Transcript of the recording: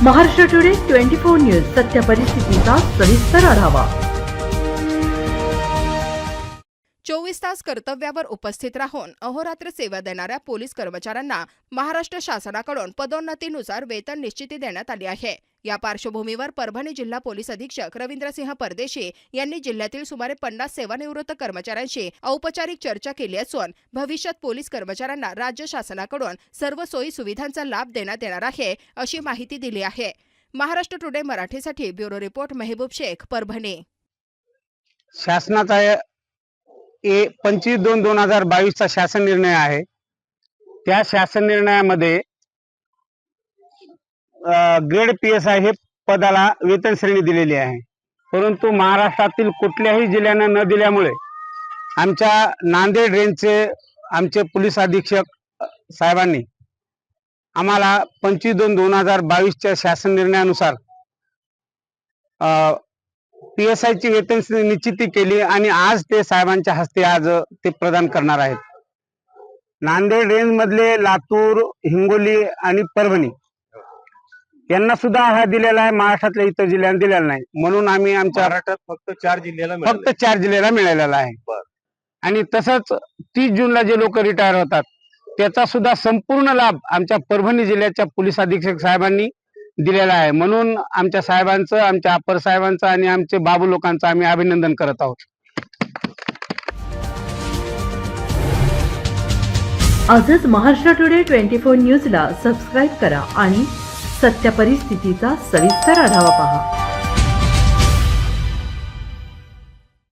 Maharashtra today 24 news सत्य परिस्थितीचा सविस्तर आढावा। 24 तास कर्तव्यावर उपस्थित राहून अहोरात्र सेवा देणाऱ्या पोलीस कर्मचाऱ्यांना महाराष्ट्र शासनाकडून पदोन्नतीनुसार वेतन निश्चिती देण्यात आली आहे। या पार्श्वभूमीवर परभणी जिल्हा पोलीस अधीक्षक रवींद्रसिंह परदेशी यांनी जिल्ह्यातील सुमारे 50 सेवानिवृत्त कर्मचाऱ्यांशी औपचारिक चर्चा केली असून भविष्यात पोलीस कर्मचाऱ्यांना राज्य शासनाकडून सर्व सोयी सुविधांचा लाभ देण्यात येणार आहे अशी माहिती दिली आहे। महाराष्ट्र टुडे मराठीसाठी ब्युरो रिपोर्ट मेहबूब शेख, परभणी। शासनाचा 25/2/2022 चा शासन निर्णय आहे। त्या शासन निर्णयामध्ये ग्रेड PSI हे पदाला वेतन श्रेणी दिलेली आहे, परंतु महाराष्ट्रातील कुठल्याही जिल्ह्यांना न दिल्यामुळे आमच्या नांदेड रेंजचे आमचे पोलीस अधीक्षक साहेबांनी आम्हाला 25/2/2022 च्या शासन निर्णयानुसार PSI ची वेतन निश्चिती केली आणि आज ते साहेबांच्या हस्ते आज ते प्रदान करणार आहेत। नांदेड रेंज मधले लातूर, हिंगोली आणि परभणी यांना सुद्धा हा दिलेला आहे, महाराष्ट्रातल्या इतर जिल्ह्यांना दिलेला नाही, म्हणून आम्ही आमच्या महाराष्ट्रात फक्त 4 जिल्ह्याला मिळालेला आहे। आणि तसंच 30 जूनला जे लोक रिटायर होतात त्याचा सुद्धा संपूर्ण लाभ आमच्या परभणी जिल्ह्याच्या पोलीस अधीक्षक साहेबांनी दिलेला आहे, म्हणून आमच्या साहेबांचं, आमच्या अप्पर साहेबांचं आणि आमचे बाबू लोकांचं आम्ही अभिनंदन करत आहोत। आजच महाराष्ट्र टुडे 24 न्यूजला सबस्क्राइब करा आणि सत्य परिस्थितीचा सविस्तर आढावा पहा।